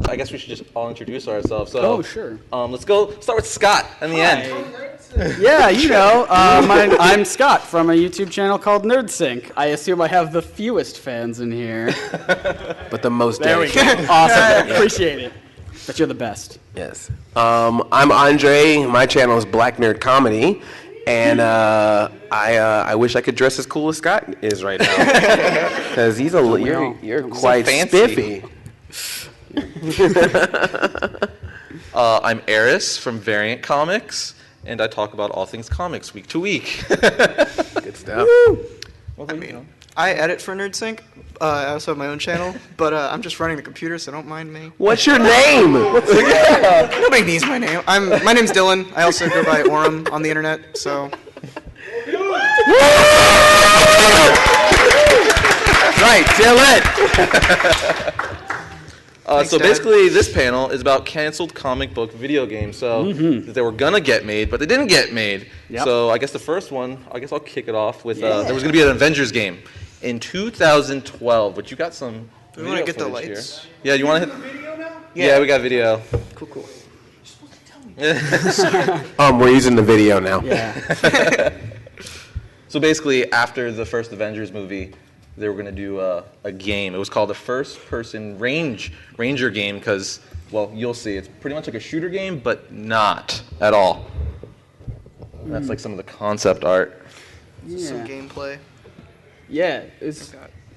I guess we should just all introduce ourselves. So, oh, sure. Let's start with Scott in the end. Yeah, you know, I'm Scott from a YouTube channel called NerdSync. I assume I have the fewest fans in here. But the most There we dedicated. go. Awesome. Appreciate it. But you're the best. Yes. I'm Andre. My channel is Black Nerd Comedy. And I wish I could dress as cool as Scott is right now. Because you're quite fancy. spiffy. I'm Arris from VariantComics, and I talk about all things comics week to week. Good stuff. I edit for NerdSync. I also have my own channel, but I'm just running the computer, so don't mind me. What's your name? Nobody needs my name. My name's Dylan. I also go by Orem on the internet, so. Right, Dylan. Thanks, So Dad. basically, this panel is about canceled comic book video games. So that they were gonna get made, but they didn't get made. Yep. So I guess the first one, I'll kick it off with there was gonna be an Avengers game in 2012, but you got some. Do we want to get the footage lights? Here. Yeah, you want to hit? Video now? Yeah, we got video. Cool. We're using the video now. Yeah. So basically, after the first Avengers movie, they were going to do a game. It was called the First-Person Ranger game because, well, you'll see. It's pretty much like a shooter game, but not at all. That's like some of the concept art. Some gameplay. Yeah.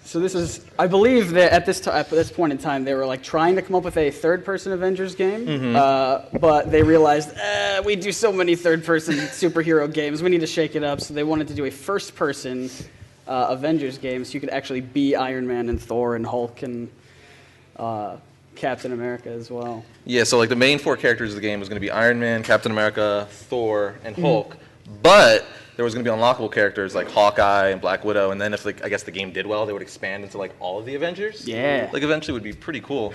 So this is, I believe that at this point in time, they were like trying to come up with a third-person Avengers game, but they realized we do so many third-person superhero games, we need to shake it up. So they wanted to do a first-person Avengers game, so you could actually be Iron Man and Thor and Hulk and Captain America as well. Yeah, so like the main four characters of the game was going to be Iron Man, Captain America, Thor, and Hulk, but there was going to be unlockable characters like Hawkeye and Black Widow, and then if I guess the game did well, they would expand into like all of the Avengers. Yeah. Like eventually would be pretty cool.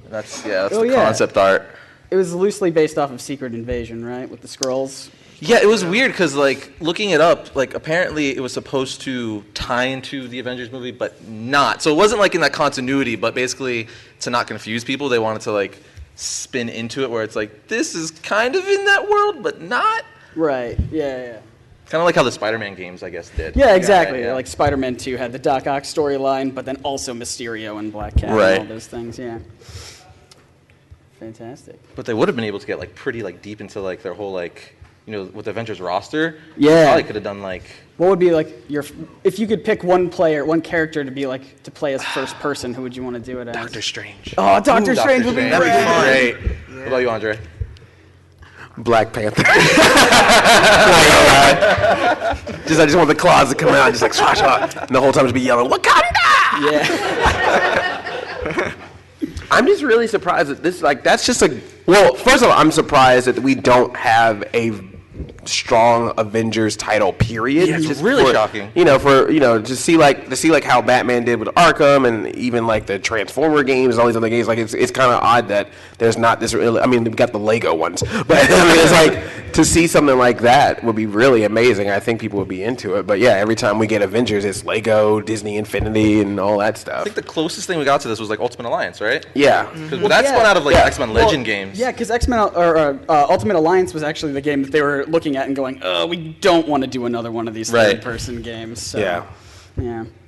And that's the Oh, yeah. concept art. It was loosely based off of Secret Invasion, right, with the Skrulls? Yeah, it was weird because like looking it up, like apparently it was supposed to tie into the Avengers movie, but not. So it wasn't like in that continuity, but basically to not confuse people, they wanted to like spin into it where it's like this is kind of in that world, but not. Right, yeah. Kind of like how the Spider-Man games, I guess, did. Yeah, exactly. Yeah. Like Spider-Man 2 had the Doc Ock storyline, but then also Mysterio and Black Cat Right. and all those things, yeah. Fantastic. But they would have been able to get like pretty like deep into like their whole like, you know, with the Avengers roster. Yeah. Probably could have done like. What would be like if you could pick one character to be like to play as first person, who would you want to do it as? Doctor Strange. Oh, Doctor Strange would be That'd great. be great. What about you, Andre? Black Panther. I just want the claws to come out, just like swat, swat. And the whole time just be yelling, Wakanda! Yeah. I'm just really surprised that this, like, that's just a, well, first of all, I'm surprised that we don't have a strong Avengers title, period. Yeah, it's Just really shocking. To see like how Batman did with Arkham and even like the Transformer games, all these other games, like it's kind of odd that there's not this really, I mean, we've got the Lego ones, but I mean, it's like, to see something like that would be really amazing. I think people would be into it, but yeah, every time we get Avengers, it's Lego, Disney Infinity, and all that stuff. I think the closest thing we got to this was like Ultimate Alliance, right? Yeah. Because that spun out of like X-Men Legend games. Yeah, because X-Men or Ultimate Alliance was actually the game that they were looking at and going, we don't want to do another one of these third-person games. So, yeah.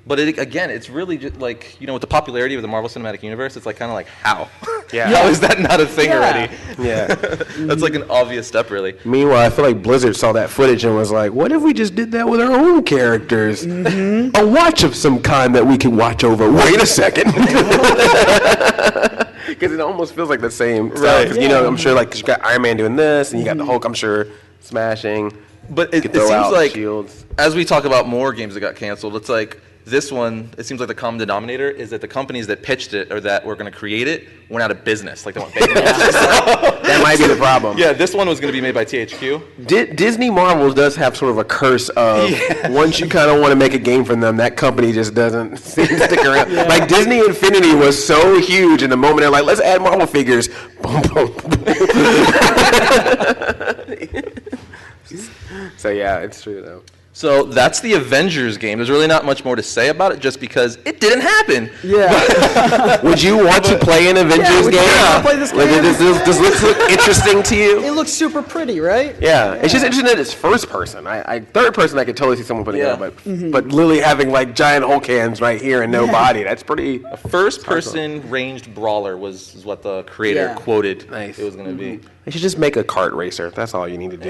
But it's really just like, you know, with the popularity of the Marvel Cinematic Universe, it's like kind of like how? Yeah. How is that not a thing already? Yeah. That's like an obvious step, really. Meanwhile, I feel like Blizzard saw that footage and was like, what if we just did that with our own characters? Mm-hmm. A watch of some kind that we can watch over. Wait a second. Because it almost feels like the same stuff. Right. 'Cause, you know, I'm sure, like, 'cause you got Iron Man doing this, and you got the Hulk, I'm sure, smashing. But it throw seems out like, shields. as we talk about more games that got canceled, it's like this one, it seems like the common denominator is that the companies that pitched it or that were going to create it went out of business. Like they went bankrupt. That might be the problem. Yeah, this one was going to be made by THQ. Disney Marvel does have sort of a curse of once you kind of want to make a game from them, that company just doesn't seem to stick around. Yeah. Like Disney Infinity was so huge in the moment they're like, let's add Marvel figures. Boom, boom, boom. So yeah, it's true though. So that's the Avengers game. There's really not much more to say about it, just because it didn't happen. Yeah. Would you want to play an Avengers game? Yeah, play this game. Does this look interesting to you? It looks super pretty, right? Yeah, it's just interesting that it's first person. Third person, I could totally see someone putting it up, but Lily having like giant Hulk hands right here and no body, that's pretty. A first-person ranged brawler is what the creator quoted it was going to be. They should just make a kart racer. That's all you need to do.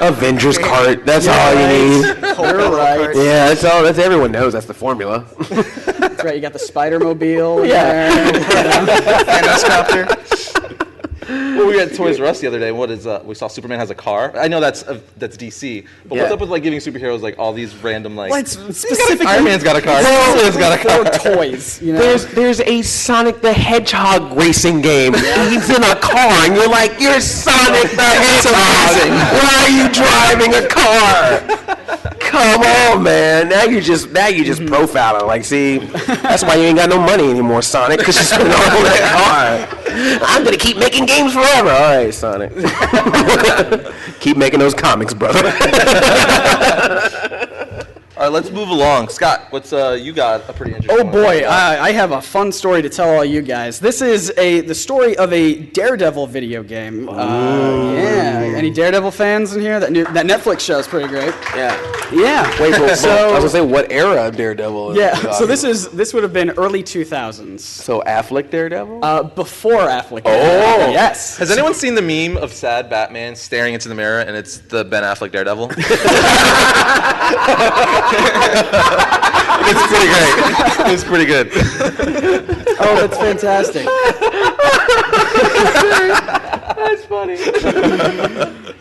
Avengers kart. That's all you need. You're right. Yeah, that's all. That's everyone knows. That's the formula. That's right. You got the Spider-Mobile. Thanos. Well, we were at Toys R Us the other day. What is we saw Superman has a car. I know that's DC, but what's up with like giving superheroes like all these random like? Well, specifically, Iron Man's got a car. Superman's got a car. Toys. You know? There's a Sonic the Hedgehog racing game. He's in a car, and you're like, you're Sonic the Hedgehog. Why are you driving a car? Come on, man. Now you just profiling. Like, see, that's why you ain't got no money anymore, Sonic, because you spent all that car. I'm gonna keep making games forever. All right, Sonic. Keep making those comics, brother. All right, let's move along. Scott, what's you got a pretty interesting Oh boy, I have a fun story to tell all you guys. This is the story of a Daredevil video game. Any Daredevil fans in here? That Netflix show is pretty great. Yeah. Wait, so I was gonna say, what era of Daredevil? So this would have been early 2000s. So Affleck Daredevil? Before Affleck. Oh, yes. Has anyone seen the meme of sad Batman staring into the mirror and it's the Ben Affleck Daredevil? It's pretty great. It's pretty good. Oh, that's fantastic. That's funny.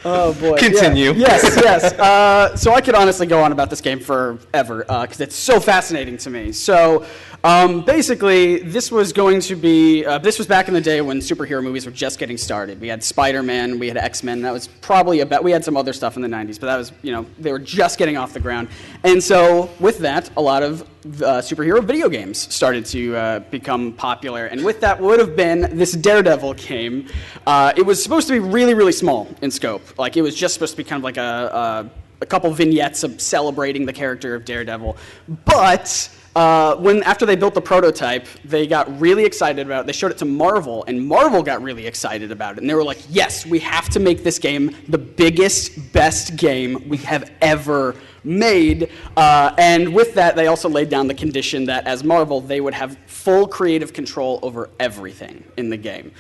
Oh boy. Continue. Yeah. Yes. So I could honestly go on about this game forever because it's so fascinating to me. So basically, this was going to be. This was back in the day when superhero movies were just getting started. We had Spider-Man, we had X-Men. That was probably about. We had some other stuff in the '90s, but that was they were just getting off the ground. And so with that, a lot of superhero video games started to become popular. And with that would have been this Daredevil game. It was supposed to be really, really small in scope. Like it was just supposed to be kind of like a couple vignettes of celebrating the character of Daredevil. But after they built the prototype, they got really excited about it. They showed it to Marvel, and Marvel got really excited about it. And they were like, yes, we have to make this game the biggest, best game we have ever made. And with that, they also laid down the condition that as Marvel, they would have full creative control over everything in the game.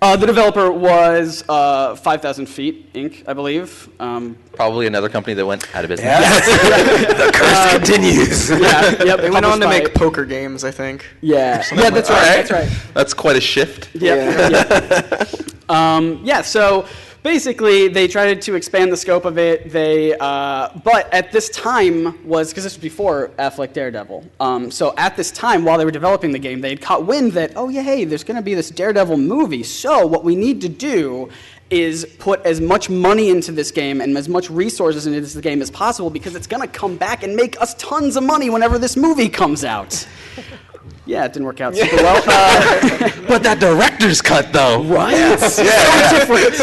The developer was 5,000 Feet Inc., I believe. Probably another company that went out of business. The curse continues. They went on to make poker games, I think. That's right. That's right. That's quite a shift. So basically, they tried to expand the scope of it. But at this time because this was before Affleck Daredevil. So at this time, while they were developing the game, they had caught wind that, there's going to be this Daredevil movie. So what we need to do is put as much money into this game and as much resources into this game as possible because it's going to come back and make us tons of money whenever this movie comes out. Yeah, it didn't work out super well. But that director's cut, though. Right? So different.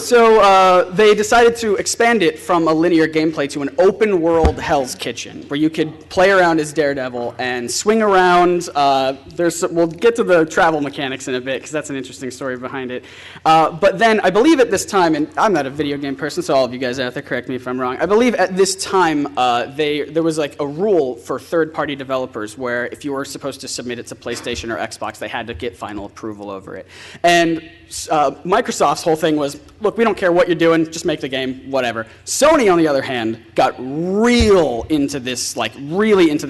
So they decided to expand it from a linear gameplay to an open-world Hell's Kitchen, where you could play around as Daredevil and swing around. We'll get to the travel mechanics in a bit, because that's an interesting story behind it. But then, I believe at this time, and I'm not a video game person, so all of you guys out there, correct me if I'm wrong. I believe at this time, there was like a rule for third-party developers where if you were supposed to submit it to PlayStation or Xbox, they had to get final approval over it. And Microsoft's whole thing was, look, we don't care what you're doing, just make the game, whatever. Sony, on the other hand, got really into this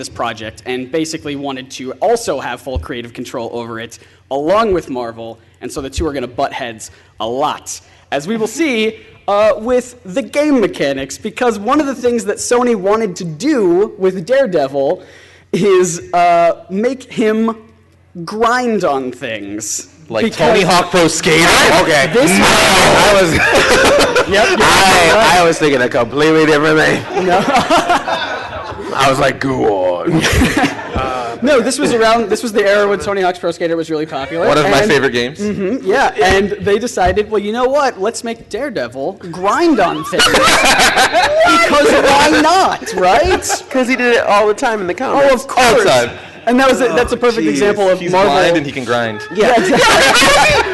project and basically wanted to also have full creative control over it, along with Marvel, and so the two are going to butt heads a lot. As we will see with the game mechanics, because one of the things that Sony wanted to do with Daredevil is make him grind on things. Like Tony Hawk Pro Skater? Okay. I was thinking a completely different thing. No. I was like, go on. No, this was the era when Tony Hawk's Pro Skater was really popular. One of my favorite games. Yeah, and they decided, well, you know what? Let's make Daredevil grind on things. Because why not, right? Because he did it all the time in the comics. Oh, of course. All the time. And that's a perfect example of He's Marvel. blind and he can grind. Yeah, exactly.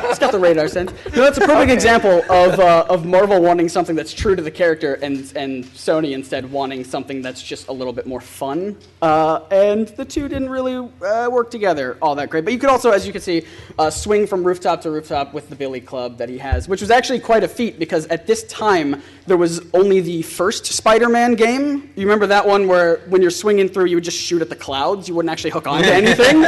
It's got the radar sense. No, that's a perfect example of Marvel wanting something that's true to the character and Sony instead wanting something that's just a little bit more fun. And the two didn't really work together all that great. But you could also, as you can see, swing from rooftop to rooftop with the Billy Club that he has, which was actually quite a feat because at this time there was only the first Spider-Man game. You remember that one where when you're swinging through, you would just shoot at the clouds. You wouldn't actually hook onto anything.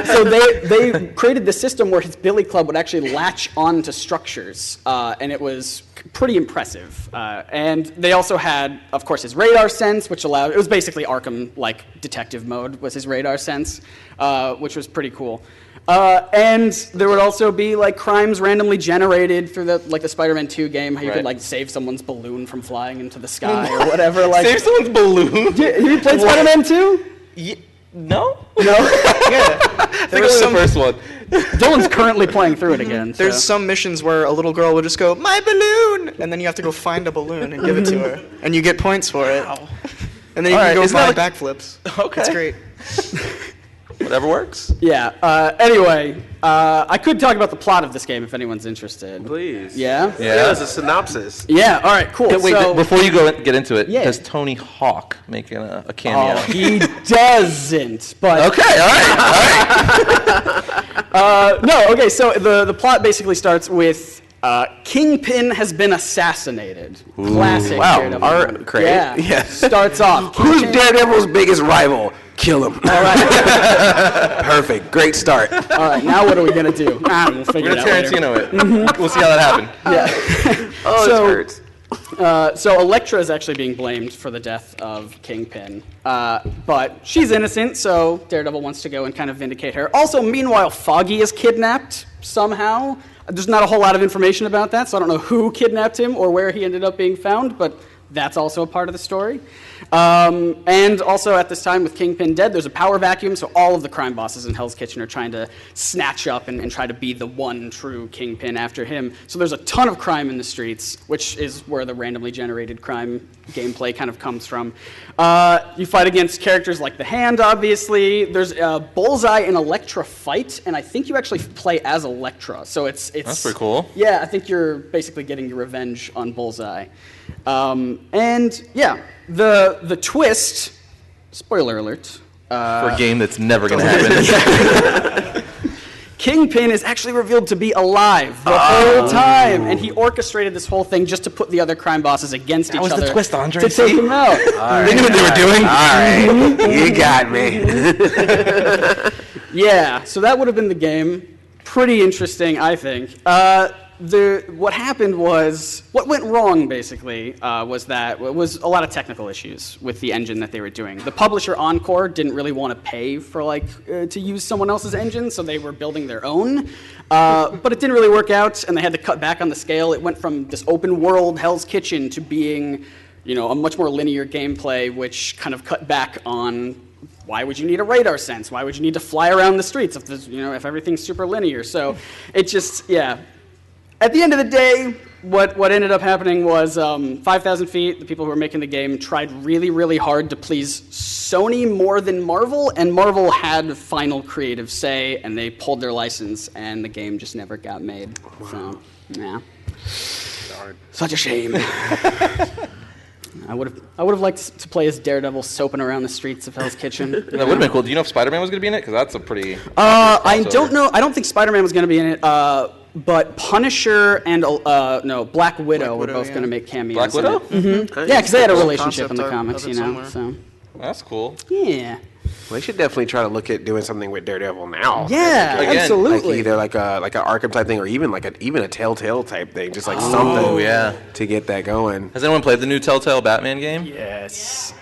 So they created the system where his Billy Club would actually latch on to structures, and it was pretty impressive. And they also had, of course, his radar sense, which allowed, it was basically Arkham-like detective mode was his radar sense, which was pretty cool. And there would also be like crimes randomly generated through the Spider-Man 2 game, how you could like save someone's balloon from flying into the sky or whatever. Like Save someone's balloon? You played Spider-Man 2? No? No. Yeah. I think only the first one. Dylan's currently playing through it again. So. There's some missions where a little girl will just go, "My balloon!" and then you have to go find a balloon and give it to her, and you get points for it. And then you can go buy backflips. Okay. It's great. Whatever works. Yeah. Anyway, I could talk about the plot of this game if anyone's interested. Please. Yeah? Yeah, it's a synopsis. Yeah, all right, cool. Wait, so, before you get into it, Yeah. does Tony Hawk make a cameo? Oh, he doesn't, but... Okay, all right. No, okay, so the plot basically starts with Kingpin has been assassinated. Classic Wow, Daredevil. great. Yeah. Starts off. Who's Kingpin- Daredevil's biggest rival? Kill him. All right. Perfect. Great start. All right, now what are we going to do? We'll figure We're it gonna out later. Tarantino it. We'll see how that happens. Oh, So- this hurts. So Elektra is actually being blamed for the death of Kingpin, but she's innocent, so Daredevil wants to go and kind of vindicate her. Also, meanwhile, Foggy is kidnapped somehow. There's not a whole lot of information about that, so I don't know who kidnapped him or where he ended up being found, but that's also a part of the story. And also at this time with Kingpin dead, there's a power vacuum, so all of the crime bosses in Hell's Kitchen are trying to snatch up and try to be the one true Kingpin after him. So there's a ton of crime in the streets, which is where the randomly generated crime gameplay kind of comes from. You fight against characters like the Hand, obviously. There's Bullseye and Elektra fight, and I think you actually play as Elektra. So it's That's pretty cool. Yeah, I think you're basically getting your revenge on Bullseye. And yeah, the twist, spoiler alert. For a game that's never gonna happen. Kingpin is actually revealed to be alive the whole time, and he orchestrated this whole thing just to put the other crime bosses against each was other. the twist, Andre, to take see? him out. They knew what they were doing. All right. You got me. Yeah, so that would have been the game. Pretty interesting, I think. What happened was, what went wrong basically was a lot of technical issues with the engine that they were doing. The publisher Encore didn't really want to pay for to use someone else's engine, so they were building their own. But it didn't really work out, and they had to cut back on the scale. It went from this open world Hell's Kitchen to being, a much more linear gameplay, which kind of cut back on. Why would you need a radar sense? Why would you need to fly around the streets if everything's super linear? So it just, yeah. At the end of the day, what ended up happening was 5,000 Feet, the people who were making the game, tried really, really hard to please Sony more than Marvel, and Marvel had final creative say, and they pulled their license, and the game just never got made. So, yeah. Such a shame. I would have liked to play as Daredevil soaping around the streets of Hell's Kitchen. That would have been cool. Do you know if Spider-Man was going to be in it? Because that's a pretty... I don't know. I don't think Spider-Man was going to be in it, but Punisher and Black Widow were both going to make cameos. Black Widow? Mm-hmm. Yeah, because they had a relationship in the Concept comics, of it somewhere. So That's cool. yeah. Well, they should definitely try to look at doing something with Daredevil now. Yeah, Again, absolutely. Either like an Arkham type thing, or even a Telltale type thing, just like something. Yeah. To get that going. Has anyone played the new Telltale Batman game? Yes.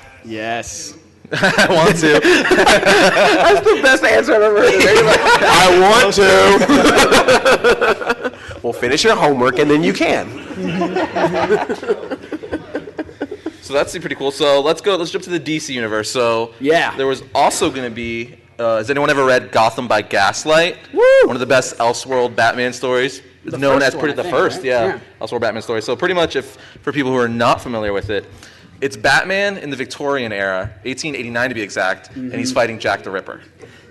I want to. That's the best answer I've ever heard. I want to. Well, finish your homework and then you can. So that's pretty cool. So let's jump to the DC universe. So Yeah. there was also going to be. Has anyone ever read Gotham by Gaslight? Woo! One of the best Elseworld Batman stories. Known as first one, I think, first, right? yeah, Elseworld Batman story. So pretty much, for people who are not familiar with it, it's Batman in the Victorian era, 1889 to be exact, and he's fighting Jack the Ripper.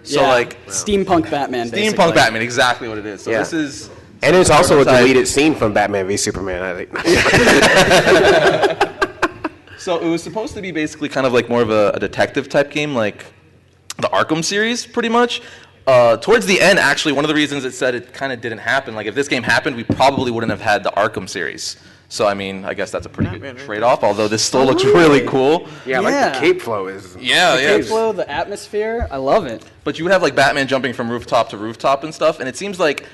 So steampunk Batman. Steampunk Batman, exactly what it is. So Yeah. this is. And it's also a prototype. deleted scene from Batman v Superman, I think. So it was supposed to be basically kind of like more of a detective type game, like the Arkham series, pretty much. Towards the end, actually, one of the reasons it said it kind of didn't happen, like if this game happened, we probably wouldn't have had the Arkham series. So, I mean, I guess that's a pretty good trade-off, although this still looks really cool. Yeah, like the cape flow is. Yeah, The cape flow, the atmosphere, I love it. But you would have like Batman jumping from rooftop to rooftop and stuff, and it seems like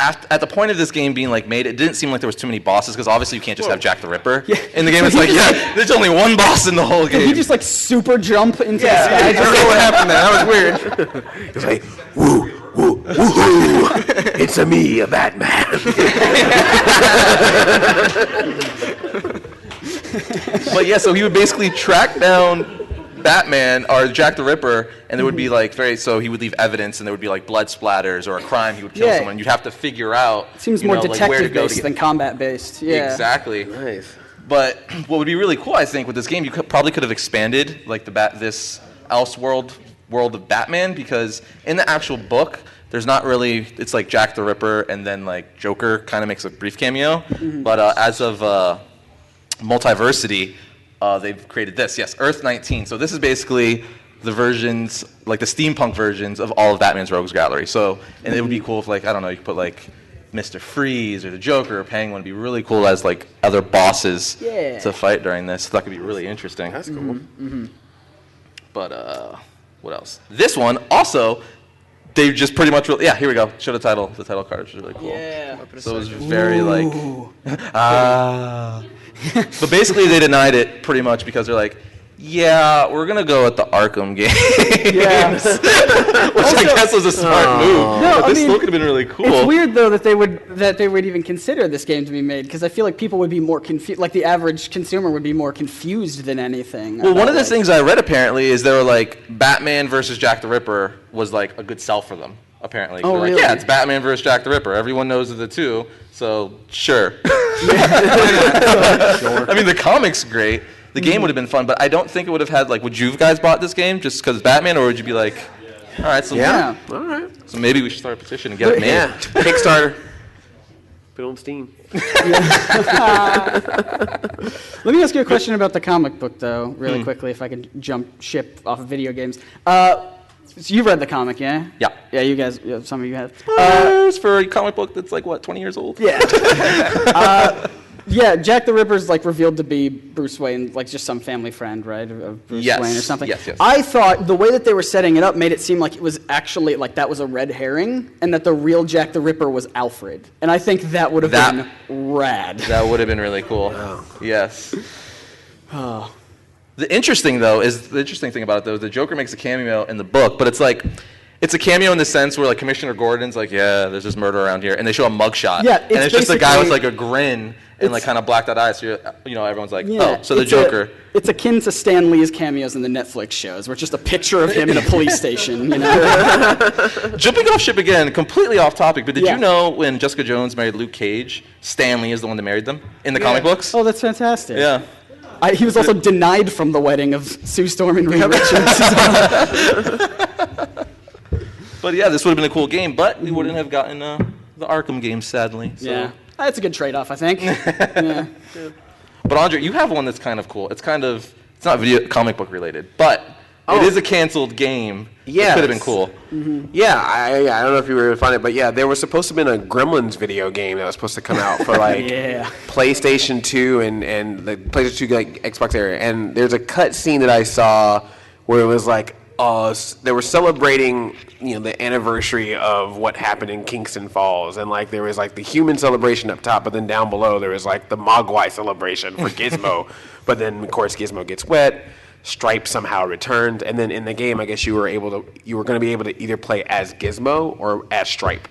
at the point of this game being like made, it didn't seem like there was too many bosses because obviously you can't just have Jack the Ripper in the game. It's like there's only one boss in the whole game. Did he just like super jump into the sky? I don't know what happened there. That was weird. It's like, woo, woo, woo, it's a me, a Batman. But yeah, so he would basically track down Batman or Jack the Ripper, and there would be like so he would leave evidence, and there would be like blood splatters or a crime. He would kill someone. You'd have to figure out. Seems more detective based than combat based. Yeah, exactly. Nice. But what would be really cool, I think, with this game, you probably could have expanded like this Elseworld world of Batman, because in the actual book, there's not really. It's like Jack the Ripper, and then like Joker kind of makes a brief cameo. But as of Multiversity. They've created this, Earth 19. So this is basically the versions, like the steampunk versions of all of Batman's Rogues Gallery. So, and it would be cool if, like, I don't know, you could put like Mr. Freeze or the Joker or Penguin. It'd be really cool as like other bosses to fight during this. So that could be really interesting. That's cool. But what else? This one also, they just pretty much. Here we go. Show the title. The title card is really cool. Yeah. So it was very like. But basically, they denied it pretty much because they're like, yeah, we're gonna go with the Arkham games. Yeah. Which I guess was a smart move. No, but this I mean, still could have been really cool. It's weird though that they would even consider this game to be made, because I feel like people would be more confused. Like the average consumer would be more confused than anything. Well, one of the things I read apparently is they were like Batman versus Jack the Ripper was like a good sell for them. Apparently, oh, they're really? like, yeah, it's Batman versus Jack the Ripper. Everyone knows of the two, so sure. I mean, the comic's great. The game would have been fun, but I don't think it would have had like. Would you guys bought this game just because it's Batman, or would you be like, all right, so Yeah. All right. so maybe we should start a petition and get it made? Yeah. Kickstarter. Put it on Steam. Let me ask you a question about the comic book, though, really quickly, if I can jump ship off of video games. So you've read the comic, yeah? Yeah. Yeah, you guys, some of you have. Spoilers for a comic book that's like what, 20 years old? Yeah. Yeah, Jack the Ripper's like revealed to be Bruce Wayne, like just some family friend, right, of Bruce Yes, Wayne or something. yes. I thought the way that they were setting it up made it seem like it was actually like that was a red herring, and that the real Jack the Ripper was Alfred. And I think that would have been rad. That would have been really cool. Oh. Yes. Oh. The interesting thing about it though is the Joker makes a cameo in the book, but it's like. It's a cameo in the sense where like Commissioner Gordon's like, yeah, there's this murder around here, and they show a mugshot, Yeah, and it's just a guy with like a grin and like kind of blacked out eyes. So everyone's like, oh, so the Joker. It's akin to Stan Lee's cameos in the Netflix shows, where it's just a picture of him in a police station. You know? Jumping off ship again, completely off topic, but did you know when Jessica Jones married Luke Cage, Stan Lee is the one that married them in the comic books? Oh, that's fantastic. Yeah. He was also denied from the wedding of Sue Storm and Reed Richards. But yeah, this would have been a cool game, but we wouldn't have gotten the Arkham games, sadly. So. Yeah, that's a good trade-off, I think. Yeah. But Andre, you have one that's kind of cool. It's not comic book related, but it is a canceled game. Yeah, it could have been cool. Mm-hmm. Yeah, I don't know if you were able to find it, but yeah, there was supposed to have been a Gremlins video game that was supposed to come out for like PlayStation 2 and the PlayStation 2 like Xbox area. And there's a cut scene that I saw where it was like they were celebrating, the anniversary of what happened in Kingston Falls, and like there was like the human celebration up top, but then down below there was like the Mogwai celebration for Gizmo. But then of course Gizmo gets wet. Stripe somehow returned, and then in the game, I guess you were going to be able to either play as Gizmo or as Stripe.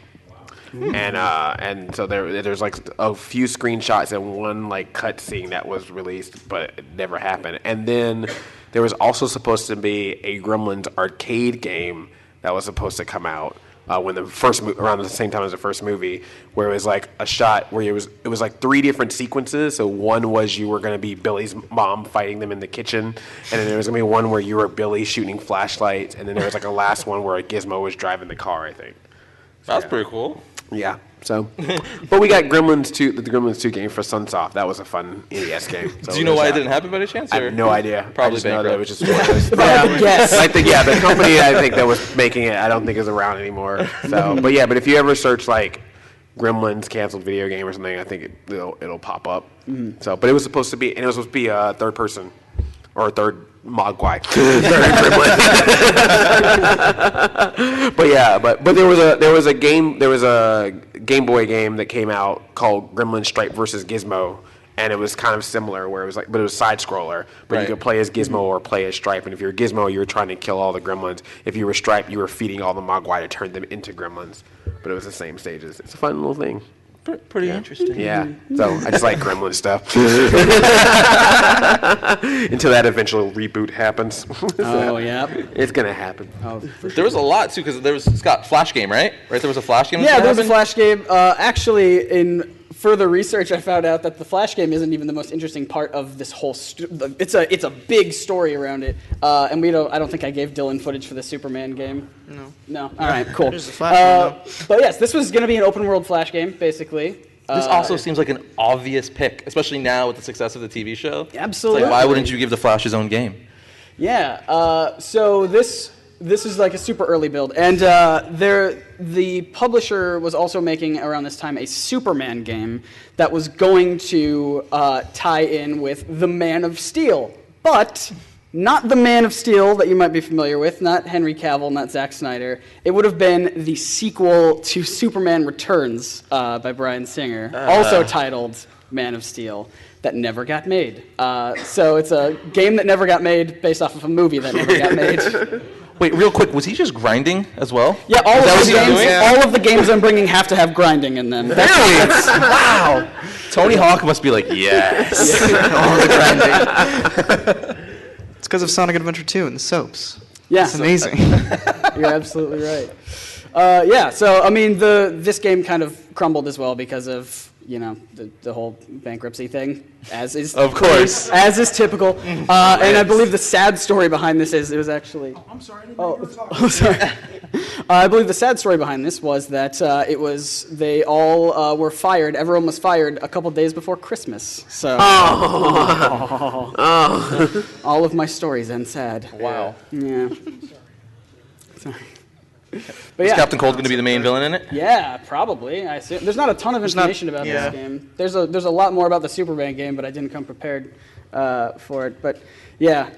And so there's like a few screenshots and one like cut scene that was released, but it never happened. And then there was also supposed to be a Gremlins arcade game that was supposed to come out when the first around the same time as the first movie, where it was like a shot where it was like 3 different sequences. So one was you were going to be Billy's mom fighting them in the kitchen, and then there was going to be one where you were Billy shooting flashlights, and then there was like a last one where Gizmo was driving the car, I think. So, that's pretty cool. Yeah. So, but we got Gremlins 2, the Gremlins 2 game for Sunsoft. That was a fun NES game. So do you know why it didn't happen by any chance? I have no idea. Probably bankrupt. It was just one of those. Yes. I think the company I think that was making it, I don't think is around anymore. So, but if you ever search like Gremlins canceled video game or something, I think it'll pop up. Mm-hmm. So, but it was supposed to be third person or third Mogwai. but there was a Game Boy game that came out called Gremlin Stripe versus Gizmo, and it was kind of similar where it was like, but it was side scroller. But you could play as Gizmo or play as Stripe, and if you're Gizmo, you were trying to kill all the Gremlins. If you were Stripe, you were feeding all the Mogwai to turn them into Gremlins. But it was the same stages. It's a fun little thing. Pretty interesting. Yeah. So I just like Gremlin stuff. Until that eventual reboot happens. It's gonna happen. Oh, there was a lot too, because it's got Flash game, right? There was a Flash game. Yeah, there was a Flash game. Actually, in further research, I found out that the Flash game isn't even the most interesting part of this whole. It's a big story around it, and I don't think I gave Dylan footage for the Superman game. No. All right, cool. There's the Flash game, but yes, this was going to be an open world Flash game, basically. This also seems like an obvious pick, especially now with the success of the TV show. Absolutely. It's like, why wouldn't you give the Flash his own game? Yeah. So this is like a super early build, and the publisher was also making around this time a Superman game that was going to tie in with the Man of Steel, but not the Man of Steel that you might be familiar with, not Henry Cavill, not Zack Snyder. It would have been the sequel to Superman Returns by Bryan Singer, also titled Man of Steel, that never got made. So it's a game that never got made based off of a movie that never got made. Wait, real quick, was he just grinding as well? Yeah, all of the games I'm bringing have to have grinding in them. Wow. Tony Hawk must be like, yes. All the grinding. It's because of Sonic Adventure 2 and the soaps. Yeah. It's amazing. You're absolutely right. So I mean, this game kind of crumbled as well because of the whole bankruptcy thing, as is typical. And I believe the sad story behind this is it was actually. Oh, I'm sorry. Sorry. I believe the sad story behind this was that they all were fired. Everyone was fired a couple days before Christmas. So. All of my stories end sad. Wow. Yeah. Sorry. But Is Captain Cold going to be the main villain in it? Yeah, probably. I assume. There's not a ton of information about this game. There's a lot more about the Superman game, but I didn't come prepared for it. But yeah.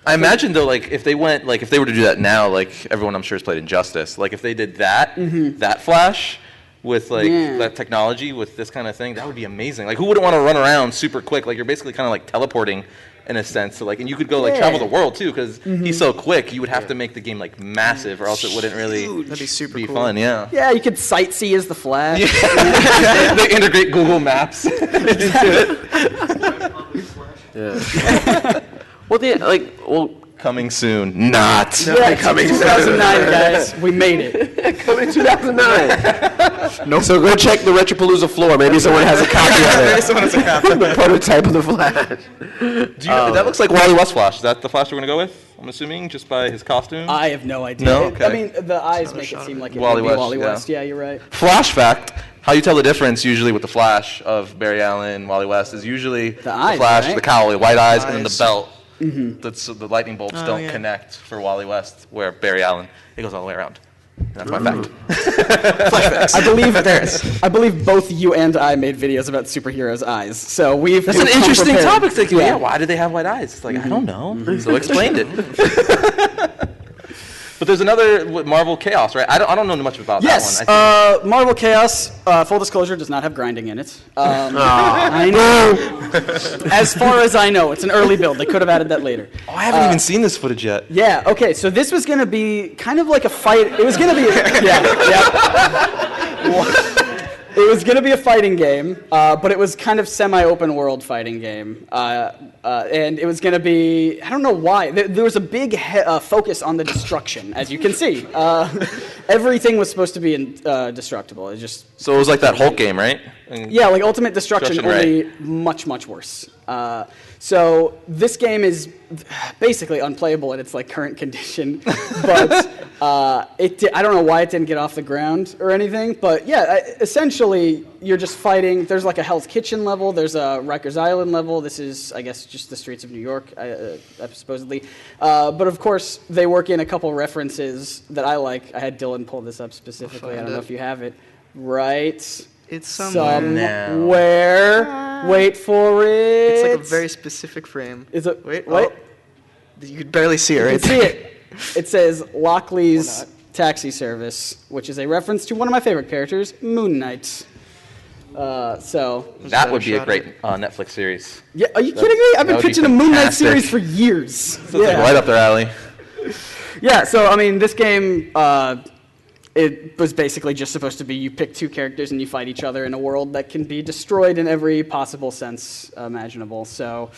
I imagine though, like if they were to do that now, like everyone I'm sure has played Injustice. Like if they did that, that Flash with that technology with this kind of thing, that would be amazing. Like who wouldn't want to run around super quick? Like you're basically kind of like teleporting. In a sense, so and you could go travel the world too, because he's so quick. You would have to make the game massive, or else it wouldn't really That'd be super be cool. fun. Yeah. Yeah, you could sightsee as the Flash. They integrate Google Maps into it. Well, coming soon. Not coming 2009, guys. We made it. Coming 2009. No. So go check the Retropalooza floor. Maybe someone has a copy of it. Maybe someone has a copy. The prototype of the Flash. That looks like Wally West Flash. Is that the Flash we're going to go with? I'm assuming, just by his costume? I have no idea. No? Okay. I mean, the eyes make it seem like it Wally would be West, Wally yeah. West. Yeah, you're right. Flash fact, how you tell the difference usually with the Flash of Barry Allen, Wally West, is usually the eyes, Flash, right? the cowl, the white eyes, and then the belt. So the lightning bolts don't yeah. connect for Wally West, where Barry Allen, it goes all the way around. That's my fact. I believe both you and I made videos about superheroes' eyes. So That's an interesting topic. Thinking, why do they have white eyes? It's like I don't know. So explained it. But there's another Marvel Chaos, right? I don't know much about that one. Marvel Chaos, full disclosure, does not have grinding in it. I know. As far as I know, it's an early build. They could have added that later. Oh, I haven't even seen this footage yet. Yeah, okay, so this was going to be kind of like a fight. It was going to be, It was going to be a fighting game, but it was kind of semi-open world fighting game. And it was going to be, I don't know why, there was a big focus on the destruction, as you can see. Everything was supposed to be indestructible. So it was like that Hulk game, right? Yeah, like Ultimate Destruction, only right. much, much worse. So this game is basically unplayable in its like current condition, but I don't know why it didn't get off the ground or anything. But yeah, essentially you're just fighting. There's like a Hell's Kitchen level. There's a Rikers Island level. This is, I guess, just the streets of New York, supposedly. But of course, they work in a couple references that I like. I had Dylan pull this up specifically. I don't know if you have it. Right. It's somewhere. Wait for it. It's like a very specific frame. Is it? Wait. Oh. You could barely see it, right? You can see it. It says Lockley's Taxi Service, which is a reference to one of my favorite characters, Moon Knight. That would be a great Netflix series. Yeah, are you kidding me? I've been pitching a Moon Knight series for years. Like right up their alley. Yeah, so I mean, this game. It was basically just supposed to be you pick two characters and you fight each other in a world that can be destroyed in every possible sense imaginable. So,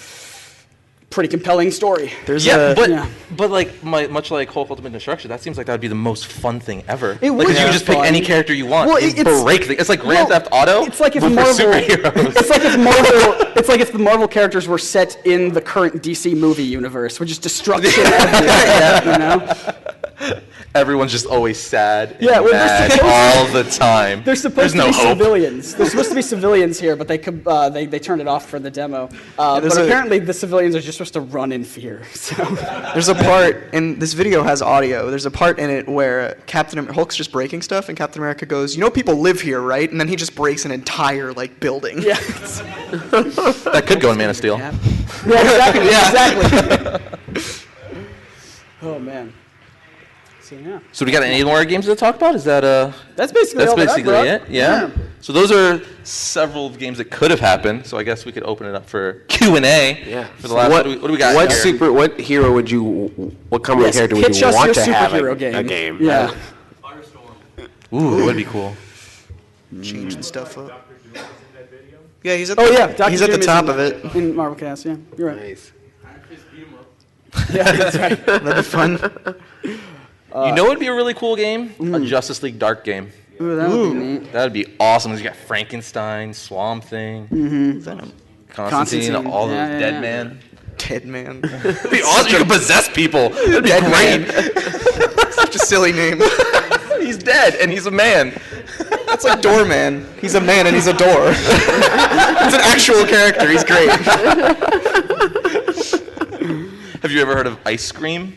pretty compelling story. But like much like Hulk Ultimate Destruction, that seems like that would be the most fun thing ever. It would. Like, you can just pick any character you want and break things. It's like Grand Theft Auto. It's like if but Marvel. for superheroes. It's like if the Marvel characters were set in the current DC movie universe, with just destruction everywhere. You know. Everyone's just always sad and mad all the time. They're supposed There's to be no hope. civilians. They're supposed to be civilians here, but they turned it off for the demo. But apparently the civilians are just supposed to run in fear. So. There's a part, and this video has audio, there's a part in it where Hulk's just breaking stuff, and Captain America goes, "You know people live here, right?" And then he just breaks an entire, building. Yeah. That could go in Man of Steel. Yeah, exactly. Oh, man. So we got any more games to talk about? Is that That's basically it. Yeah. So those are several games that could have happened. So I guess we could open it up for Q&A. Yeah. For the last. What do we got? What hero would you? What comic character would you want to have a game? Yeah. Ooh, that would be cool. Changing stuff up. Yeah, he's at he's at the top of it. In Marvel Cast, yeah. You're right. Nice. Yeah, that's right. That'd be fun. You know what would be a really cool game? A Justice League Dark game. Ooh, that would be neat. That would be awesome. You got Frankenstein, Swamp Thing, Venom. Constantine, all those dead man. Dead man. That'd be awesome. You could possess people. That'd be great. Such a silly name. He's dead and he's a man. That's like Doorman. He's a man and he's a door. It's an actual character. He's great. Have you ever heard of Ice Cream?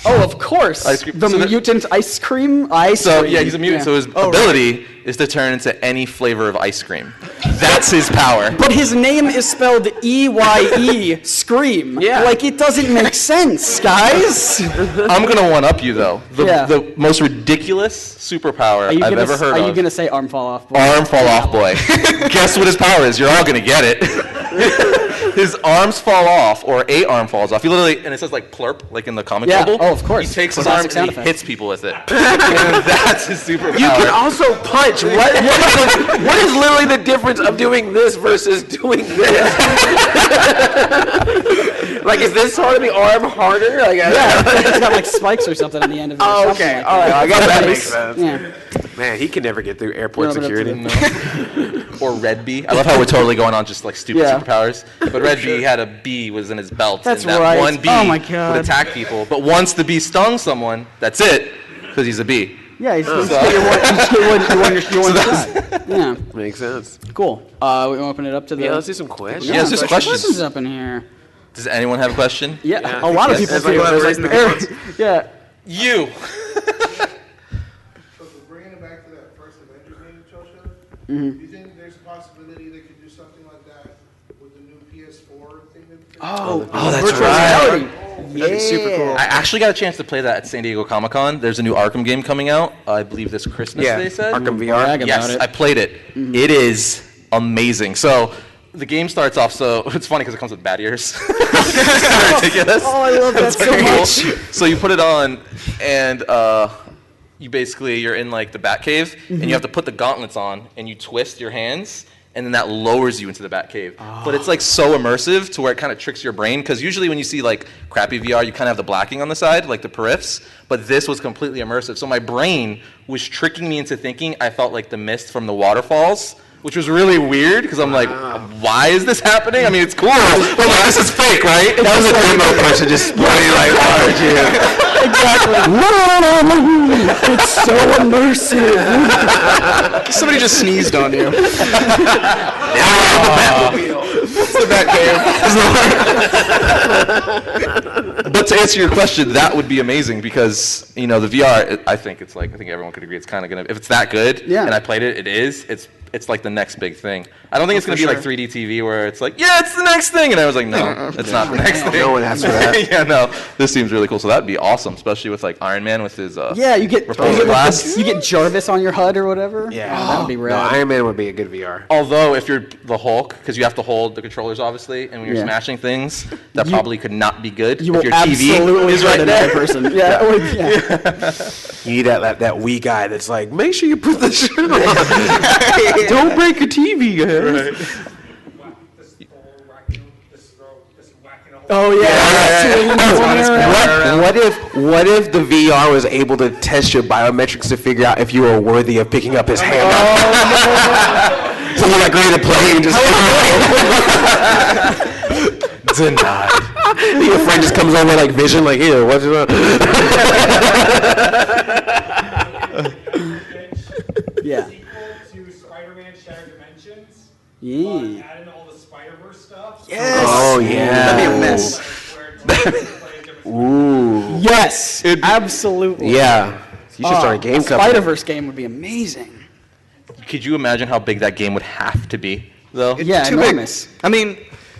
Oh, of course. Ice cream. The mutant ice cream? So he's a mutant. So his ability is to turn into any flavor of ice cream. That's his power. But his name is spelled E-Y-E, Scream. Yeah. Like, it doesn't make sense, guys. I'm going to one-up you, though. The most ridiculous superpower I've ever heard of. Are you going to say arm fall off boy? Arm fall off boy. Guess what his power is? You're all going to get it. His arms fall off, or a arm falls off. He literally, and it says like plurp, like in the comic bubble. Oh, of course. He takes his arm and he hits people with it. That's his superpower. You can also punch. What is literally the difference of doing this versus doing this? Like, is this part of the arm harder? Like, It's got like spikes or something on the end of it. Oh, okay. All right. I guess that makes sense. Yeah. Man, he can never get through airport security. Or Red Bee. I love how we're totally going on just like stupid superpowers. But Red Bee had a bee was in his belt. That's and that right. one bee Oh my God. would attack people. But once the bee stung someone, that's it, because he's a bee. Yeah, he's get one shot. Yeah. Makes sense. Cool. We want to open it up to the... Yeah, let's do some questions. Yeah, let's do some questions. Questions up in here. Does anyone have a question? Yeah, a lot of people do. Yeah. You. Bringing it back to that first Avengers game that y'all showed, do you think there's a possibility they could do something like that with the new PS4 thing? That's right. That'd be super cool. I actually got a chance to play that at San Diego Comic-Con. There's a new Arkham game coming out, I believe this Christmas, they said. Arkham VR. Yes, I played it. It is amazing. So the game starts off, so it's funny because it comes with bat ears. It's ridiculous. Oh, I love that so much. So you put it on, and you're in like the Batcave, and you have to put the gauntlets on, and you twist your hands, and then that lowers you into the Batcave. But it's like so immersive to where it kind of tricks your brain, because usually when you see like crappy VR, you kind of have the blacking on the side, like the periffs, but this was completely immersive. So my brain was tricking me into thinking I felt like the mist from the waterfalls, which was really weird, because I'm like, why is this happening? I mean, it's cool, but like, this is fake, right? That was a demo person just spraying like water at you. Exactly. It's so immersive. Somebody just sneezed on you. It's the Batcave. But to answer your question, that would be amazing, because the VR. I think everyone could agree it's kind of gonna. If it's that good, and I played it, it's like the next big thing. I don't think it's going to be like 3D TV where it's like, it's the next thing. And I was like, no, it's not the next thing. No one asked for that. Yeah, no, this seems really cool. So that would be awesome, especially with like Iron Man with his you get glass. You get Jarvis on your HUD or whatever. Yeah. That would be rad. No, Iron Man would be a good VR. Although if you're the Hulk, because you have to hold the controllers obviously, and when you're smashing things, that probably could not be good. You if will your TV absolutely is right there. Person. You need that wee guy that's like, make sure you put the shirt on. Don't break your TV, guys. Right. Oh yeah. What if the VR was able to test your biometrics to figure out if you were worthy of picking up his hand? Someone like ready to play and just denied. Your friend just comes over like Vision, like, here, what's it on? Yeah. To Spider-Man Shattered Dimensions. Yeah. Add in all the Spider-Verse stuff. Yes. Oh yeah. That'd be a mess. Ooh. Yes. Absolutely. Yeah. You should start a game company. Spider-Verse game would be amazing. Could you imagine how big that game would have to be, though? Yeah, Too enormous. big. I mean,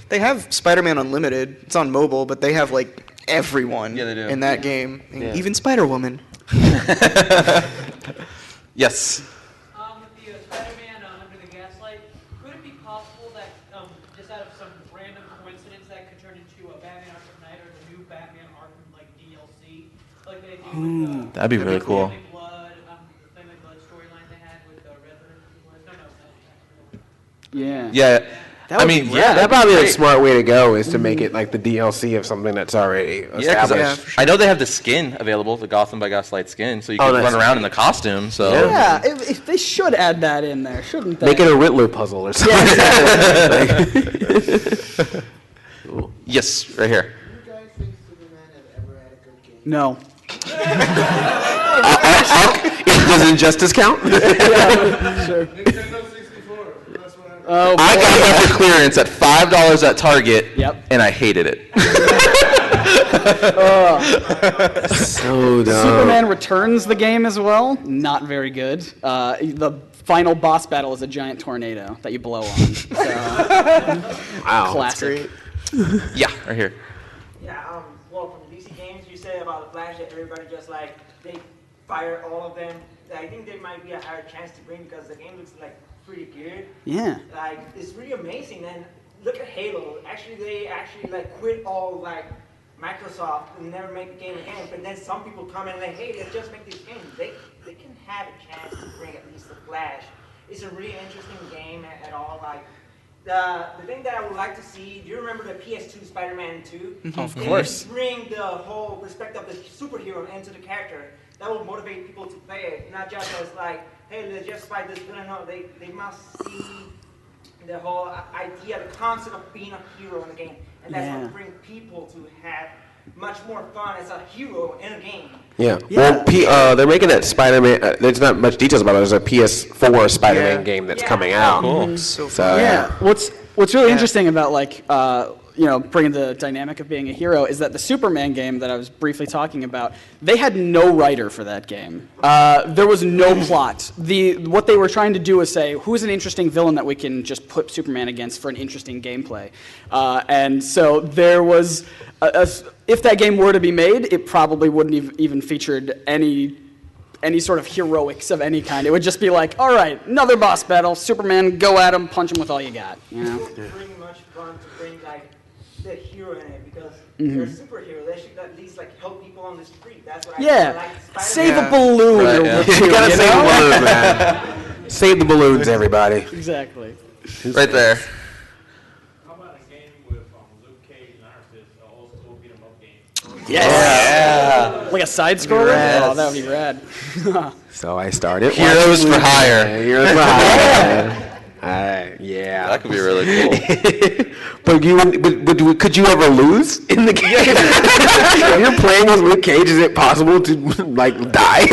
they have Spider-Man Unlimited. It's on mobile, but they have like everyone in that game, even Spider-Woman. Yes. With the Spider-Man Under the Gaslight, could it be possible that just out of some random coincidence that could turn into a Batman Arkham Knight or the new Batman Arkham like DLC, like they do with That'd be really cool. Family Blood, the Family Blood storyline they had with the Riddler? No. Yeah. That'd probably be a smart way to go is to make it like the DLC of something that's already established. I know they have the skin available, the Gotham by Gaslight skin, so you can run around in the costume. So Yeah, if they should add that in there, shouldn't they? Make it a Riddler puzzle or something. Yeah, exactly. Yes, right here. Do you guys think Superman has ever had a good game? No. Does Injustice count? Sure. Nintendo 64. That's what I Oh, I got that for clearance at $5 at Target, and I hated it. So dumb. Superman Returns the game as well. Not very good. The final boss battle is a giant tornado that you blow on. So, Wow. classic. Yeah, right here. Yeah, well, from DC games, you say about the Flash that everybody just like, they fire all of them. I think there might be a higher chance to bring because the game looks like pretty good. Yeah. Like, it's really amazing. And look at Halo. They like quit all like Microsoft and never make the game again. But then some people come in like, hey, let's just make this game. They can have a chance to bring at least the Flash. It's a really interesting game at all. Like, the thing that I would like to see, do you remember the PS2 Spider-Man 2? Of course. They bring the whole perspective of the superhero into the character. That will motivate people to play it, not just as like, hey, let's just fight this villain. No, they must see the whole idea, the concept of being a hero in a game. And that's what brings people to have much more fun as a hero in a game. Yeah. Well, they're making that Spider-Man. There's not much details about it. There's a PS4 Spider-Man game that's coming out. Cool. So Yeah. What's really interesting about like bringing the dynamic of being a hero is that the Superman game that I was briefly talking about, they had no writer for that game. There was no plot. What they were trying to do was say, who's an interesting villain that we can just put Superman against for an interesting gameplay? And so there was, if that game were to be made, it probably wouldn't even featured any sort of heroics of any kind. It would just be like, all right, another boss battle, Superman, go at him, punch him with all you got. You know? It's pretty much fun to bring like the hero in it because They're a superhero. They should at least like help people on the street. That's what I Yeah, like. save Spider-Man. a balloon. Right, or yeah. two, You gotta you save know? the balloon, man. Save the balloons, everybody. Exactly. Right there. How about a game with Luke Cage and Arris, old school beat 'em up game? Yes. Like a side scroller? Yes. Oh, that would be rad. So I started. Heroes for hire. Heroes for hire. Yeah. That could be really cool. But could you ever lose in the game? If you're playing with Luke Cage, is it possible to like die?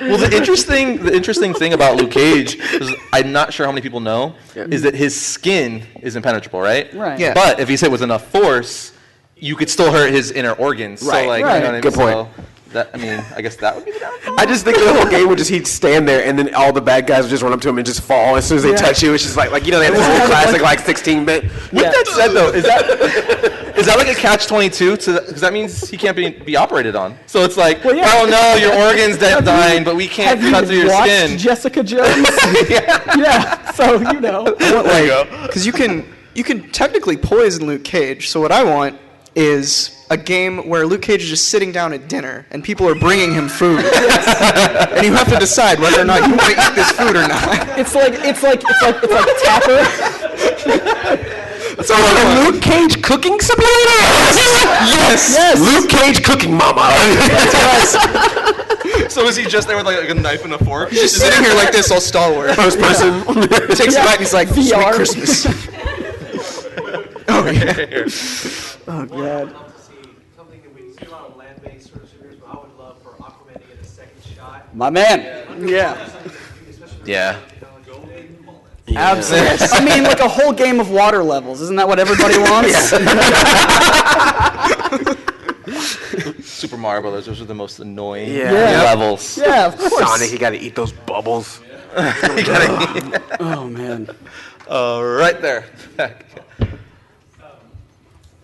Well, the interesting thing about Luke Cage is I'm not sure how many people know is that his skin is impenetrable, right? Right. Yeah. But if he's hit with enough force, you could still hurt his inner organs. Right. So like, Right. you know what I mean? Good point. So I guess that would be the downfall. I just think the whole game would just he'd stand there and then all the bad guys would just run up to him and just fall as soon as they touch you. It's just like you know they have this classic like 16-bit. With that said, though, is that like a catch-22? Because that means he can't be operated on. So it's like, Well, yeah. oh no, your organ's dying, but we can't Have cut through you your watched skin. Jessica Jones? Yeah. So you know. There you go. Because you can technically poison Luke Cage. So what I want is a game where Luke Cage is just sitting down at dinner and people are bringing him food, and you have to decide whether or not you want to eat this food or not. It's like Tapper. So Luke Cage cooking simulator? Yes. Luke Cage cooking mama. So is he just there with like a knife and a fork? He's just sitting here like this, all stalwart. First person. Takes a bite and he's like, "Sweet VR. Christmas." Oh yeah. Oh god. I would love to see something that we see a lot of land-based sort of superheroes, but I would love for Aquaman to get a second shot. My man. Yeah. Yeah. Absolutely. I mean, like a whole game of water levels. Isn't that what everybody wants? Super Mario Brothers, those are the most annoying Yeah. levels. Yeah, of course. Sonic, you got to eat those bubbles. Oh man. Right there.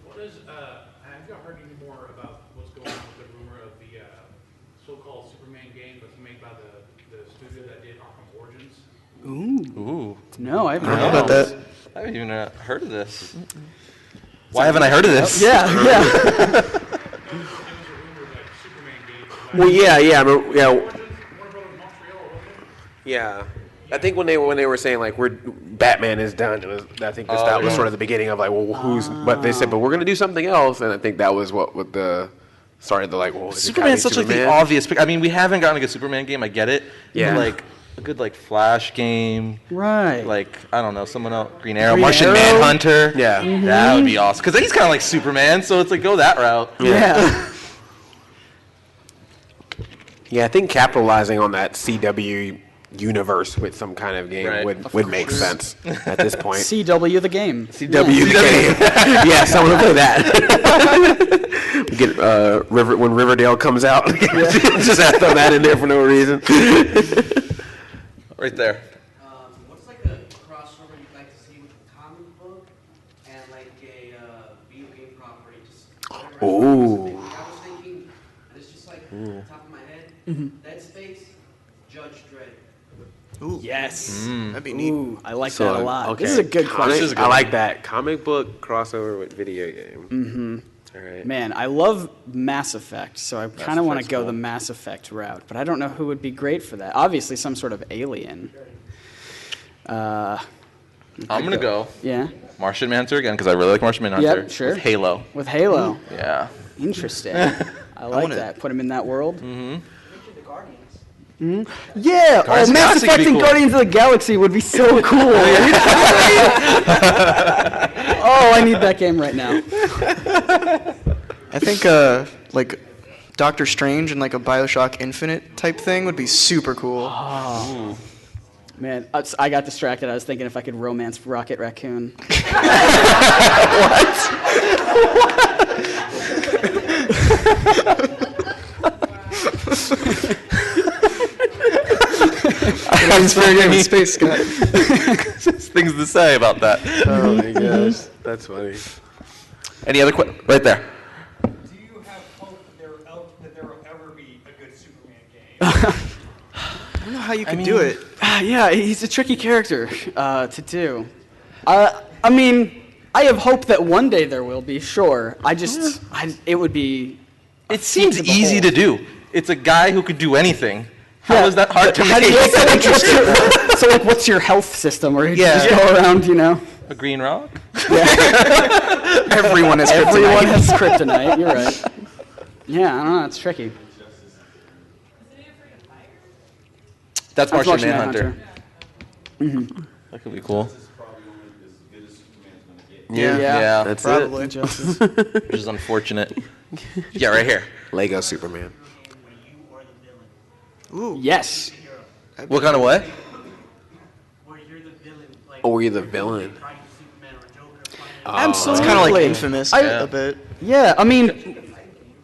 What is, have you heard any more about what's going on with the rumor of the so-called Superman game that's made by the studio that did Arkham Origins? Ooh. No, I haven't How heard about that? I haven't even heard of this. Why haven't I heard of this? Yeah. It was a rumor that Superman game. Well, yeah. Warner Brothers Montreal, wasn't it? Yeah. I think when they were saying like Batman is done, I think that was sort of the beginning of like, well, who's? But they said, but we're gonna do something else, and I think that was what the started the like, well, is it gotta Superman's be such like the Superman? obvious pick. I mean, we haven't gotten a good Superman game. I get it. Yeah. But, like a good like Flash game. Right. Like I don't know, someone else, Green Arrow, Green Martian Arrow? Manhunter. Yeah. That would be awesome. Because he's kind of like Superman, so it's like go that route. Yeah. Yeah, I think capitalizing on that CW universe with some kind of game Right. would make sense at this point. CW the game. CW the game. Yeah, someone will play that. We get when Riverdale comes out. Just have to throw that in there for no reason. Right there. What's like a crossover you'd like to see with a comic book and like a video game property? Just whatever. Ooh. I was thinking, and it's just like off the top of my head, Dead Space, Judge Dredd. Ooh, Yes. that'd be neat. Ooh, I like that a lot. Okay. This is a good question. I like that. Comic book crossover with video game. Mm-hmm. All right. Man, I love Mass Effect, so I kind of want to Effect's go cool. the Mass Effect route, but I don't know who would be great for that. Obviously, some sort of alien. I'm gonna go Yeah, Martian Manhunter again because I really like Martian Manhunter. Yep, sure. With Halo. with Halo. Yeah. Interesting. I like wanna- that. Put him in that world. The Guardians. Yeah. Guardians Oh, of the Mass Galaxy could Effect be and cool. Guardians of the Galaxy would be so cool. Oh, I need that game right now. I think like Doctor Strange and like a BioShock Infinite type thing would be super cool. Man, I got distracted. I was thinking if I could romance Rocket Raccoon. It's very good with Space Guy. Things to say about that. Oh my gosh, that's funny. Any other right there? Do you have hope that there will ever be a good Superman game? I don't know how you could do it. Yeah, he's a tricky character to do. I mean, I have hope that one day there will be. Sure, it would be. It seems feat to easy to behold. do. It's a guy who could do anything. How Yeah, is that hard to How do make? you, so like, what's your health system? Or you just go around, A green rock? Everyone has kryptonite. Everyone has kryptonite. You're right. Yeah, I don't know. It's tricky. That's Martian Martian Manhunter. Manhunter. That could be cool. Yeah. That's Probably. it. Which is unfortunate. Yeah, right here. Lego Superman. Yes. What kind of what? Where you're the villain, like Or you're the villain. fighting Superman or Joker, fighting Absolutely. It's kind of like Infamous I- a bit. Yeah, I mean,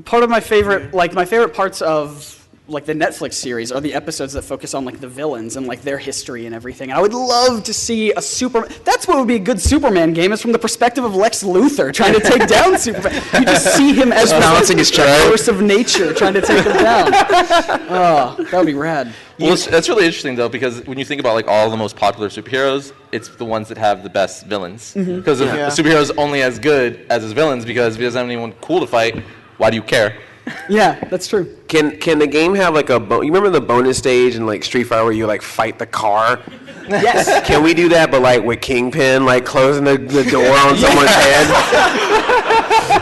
part of my favorite, like my favorite parts of like the Netflix series are the episodes that focus on like the villains and like their history and everything. And I would love to see a Superman. That's what would be a good Superman game, is from the perspective of Lex Luthor trying to take down Superman. You just see him as balancing his checkbook. force of nature trying to take him down. Oh, that would be rad. Well, that's really interesting though, because when you think about like all the most popular superheroes, it's the ones that have the best villains. Because the superhero is only as good as his villains, because if he doesn't have anyone cool to fight, why do you care? Yeah, that's true. Can the game have like you remember the bonus stage in like Street Fighter where you like fight the car? Yes. Can we do that, but like with Kingpin, like closing the door on someone's head?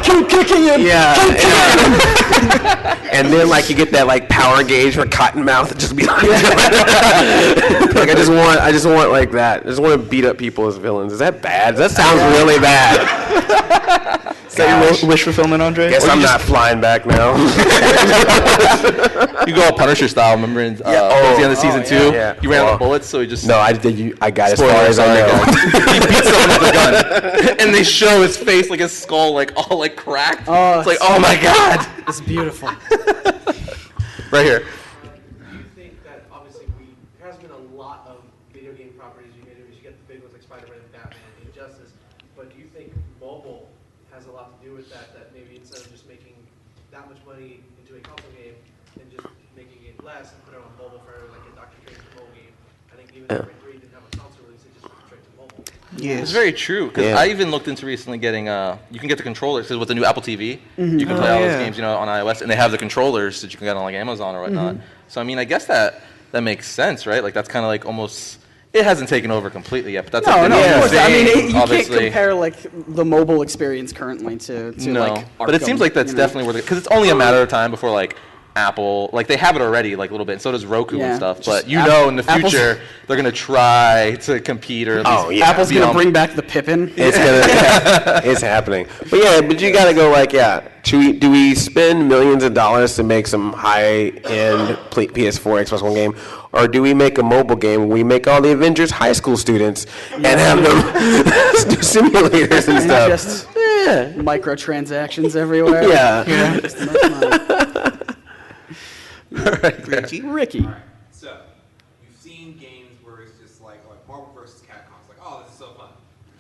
Keep kicking him. Yeah. And then like you get that like power gauge for Cottonmouth, just be like, like I just want like that. I just want to beat up people as villains. Is that bad? That sounds really bad. Is that your wish fulfillment, Andre? Guess I'm not flying back now. You go all Punisher style. Remember in towards the end of season 2, yeah. you ran out of bullets, so he just No, I got as Spoiler, far as I sorry, know. guys. He beats someone with a gun, and they show his face, like his skull, like all like cracked. Oh, it's like, oh my god! It's beautiful. Right here. Do you think that obviously there has been a lot of video game properties you get the big ones like Spider-Man, Batman, Injustice, but do you think mobile has a lot to do with that? That maybe instead of just making that much money into a console game, and just making it less and put it on mobile for like a Doctor Strange mobile game. I think even if 3 didn't have a console release, it just went straight to mobile. It's very true, because I even looked into recently getting you can get the controllers, because with the new Apple TV, you can play all those games, on iOS, and they have the controllers that you can get on like Amazon or whatnot. So I mean, I guess that makes sense, right? Like that's kind of like almost. It hasn't taken over completely yet, but that's like the No, new of course. I mean, thing, you can't obviously. compare like the mobile experience currently to No, like but it Arkham, seems like that's definitely where because it's only a matter of time before like Apple, like they have it already, like a little bit, and so does Roku Yeah, and stuff. just But in the Apple's- future they're gonna try to compete or at least Apple's be gonna on- bring back the Pippin. It's happening. But you gotta go like, do we spend millions of dollars to make some high-end PS4, Xbox One game, or do we make a mobile game where we make all the Avengers high school students and have them do simulators and stuff? Just microtransactions everywhere. Yeah. Just enough money. Ricky. So, you've seen games where it's just like Marvel vs. Capcom. It's like, oh, this is so fun.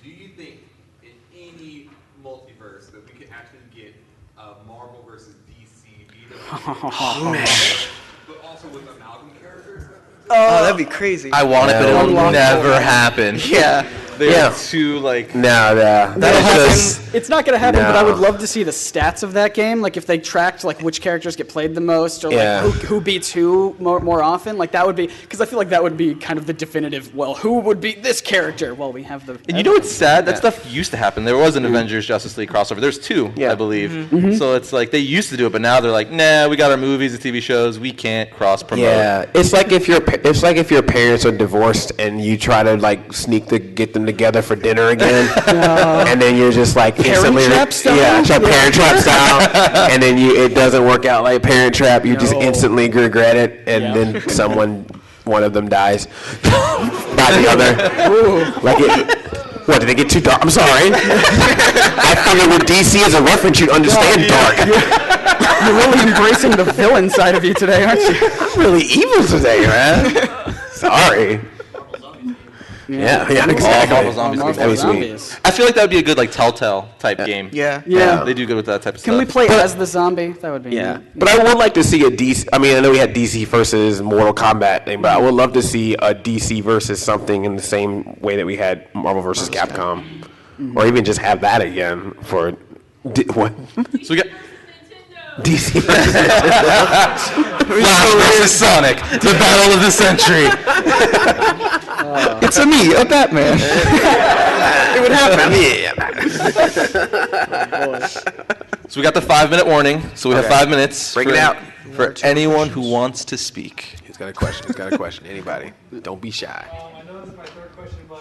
Do you think in any multiverse that we could actually get Marvel vs. DC but also with amalgam characters? Oh, that'd be crazy. I want it, but it will never happen. Yeah. They're too like. That'll happen. It's not going to happen, but I would No. love to see the stats of that game. Like if they tracked like which characters get played the most, or like who beats who more often. Like that would be, because I feel like that would be kind of the definitive. Well, who would beat this character? Well, we have the. And you know what's sad? That stuff used to happen. There was an Avengers Justice League crossover. There's 2, I believe. So it's like they used to do it, but now they're like, nah, we got our movies and TV shows. We can't cross promote. Yeah, it's like if your parents are divorced and you try to like get them together for dinner again, and then you're just like instantly, Trap style? Parent Trap style, and then it doesn't work out like Parent Trap. You just instantly regret it, and then one of them dies by the other. Like what, did they get too dark? I'm sorry. I thought with DC as a reference, you'd understand dark. You're really embracing the villain side of you today, aren't you? I'm really evil today, man. Sorry. Yeah, exactly. Marvel Zombies. Marvel That'd be sweet. Zombies. I feel like that would be a good like Telltale type game. Yeah. Yeah. They do good with that type of Can stuff. we play as the zombie? That would be neat. But I would like to see a DC. I mean, I know we had DC versus Mortal Kombat thing, but I would love to see a DC versus something in the same way that we had Marvel versus Capcom. or even just have that again for what? So we got DC versus Sonic, the battle of the century. It's a Batman. It would happen. Yeah. So we got the 5-minute warning. So we have 5 minutes. Break it out. For anyone who wants to speak. He's got a question. He's got a question. Anybody? Don't be shy. I know this is my third question, but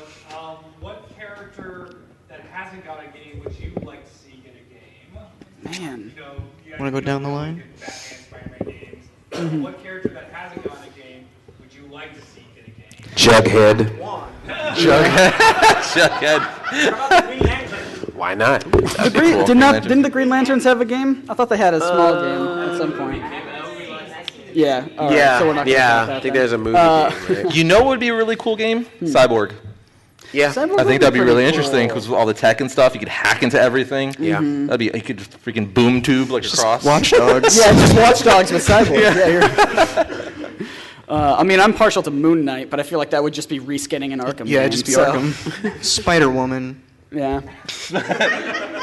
what character that hasn't got a game would you like to see get a game? Man. You know, Want to go down the line? Batman, Spider-Man games. What character that hasn't gotten a game would you like to see get a game? Jughead. Jughead. Why not? Didn't the Green Lanterns have a game? I thought they had a small game at some point. Yeah. All right, so we're not gonna talk about I think that there's a movie game, right? You know what would be a really cool game? Cyborg. Yeah. Cyborg I think that'd be pretty really cool. interesting because with all the tech and stuff, you could hack into everything. Yeah. That'd be, you could just freaking boom tube like across. Watch Dogs. Yeah, just Watch Dogs with Cyborg. I mean, I'm partial to Moon Knight, but I feel like that would just be reskinning an Arkham. Yeah, game, just be so- Arkham. Spider-Woman. Yeah.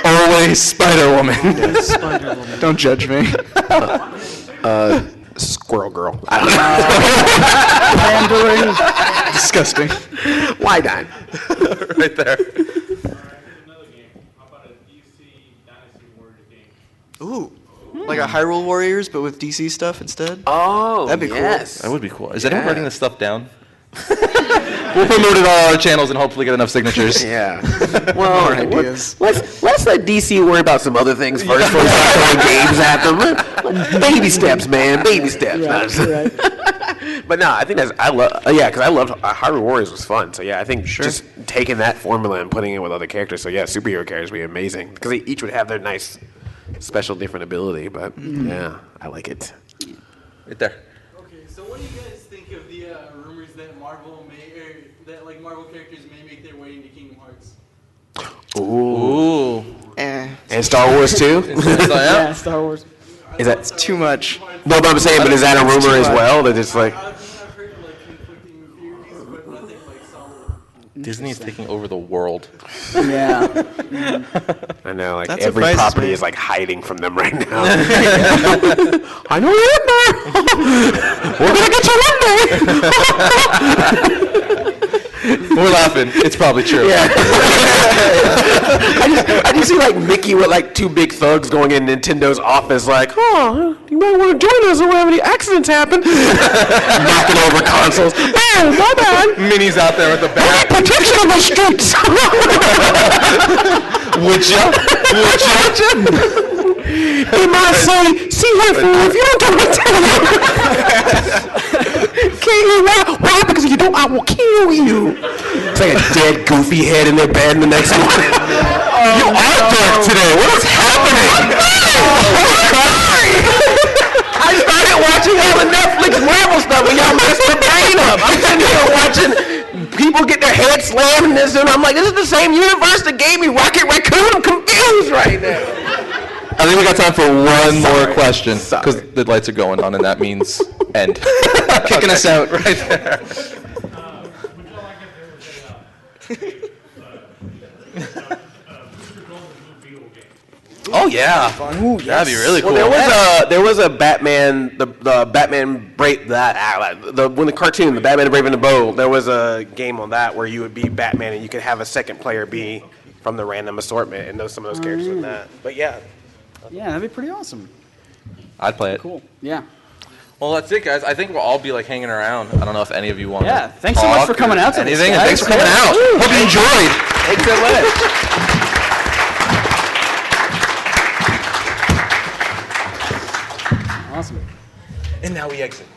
Always Spider-Woman. Don't judge me. Squirrel Girl. Pandering. Disgusting. Why not? Right there. Another game. How about a DC Dynasty Warriors game? Ooh. Like a Hyrule Warriors, but with DC stuff instead? Oh, That'd be cool. yes. That would be cool. Is anyone writing this stuff down? We'll promote it on all our channels and hopefully get enough signatures. Yeah. Well, More ideas. let's let DC worry about some other things first before we start throwing games at them. Baby steps, man. Baby steps. Right. But no, I think because I loved Hyrule Warriors was fun. So yeah, I think just taking that formula and putting it with other characters. So yeah, superhero characters would be amazing because they each would have their nice, special, different ability. But yeah, I like it. Right there. Okay, so what do you guys think of the rumors that Marvel characters may make their way into Kingdom Hearts? Ooh. And Star Wars too. Yeah, Star Wars. Is that Too much. No, but I'm saying, but is that a rumor as well? That it's like I've heard like conflicting theories, but nothing like solid. Disney's taking over the world. Yeah. I know, like That every surprises property me. is like hiding from them right now. I know you're in there. We're gonna get you one day. We're laughing. It's probably true. Yeah. I just see like Mickey with like two big thugs going in Nintendo's office, like, oh, you might want to join us or have any accidents happen. Knocking over consoles. Oh, my bad. Minnie's out there at the back. Protection on the streets. Would ya? He might say, see here, fool, if you don't do what I tell you. Can't you why? Why? Because if you don't, I will kill you. It's like a dead, goofy head in their bed in the next morning. You are dark today. What is happening? I started watching all the Netflix Marvel stuff when y'all messed my brain up. I'm sitting here watching people get their heads slammed in this, and I'm like, this is the same universe that gave me Rocket Raccoon. I'm confused right now. I think we got time for one more question because the lights are going on and that means end. Kicking us out. Right there. Would you like if there was a Beetle game? Oh yeah. Ooh, that'd be really cool. Well, there was a Batman, the Batman Brave when the cartoon, the Batman Brave and the Bold. There was a game on that where you would be Batman and you could have a second player be from the random assortment and know some of those characters in that. But yeah. Yeah, that'd be pretty awesome. I'd play it. Cool. Yeah. Well, that's it, guys. I think we'll all be like hanging around. I don't know if any of you want. Yeah. Thanks so much for coming out to this, anything. And guys. thanks for coming out. Hope you enjoyed. Thanks so much. Awesome. And now we exit.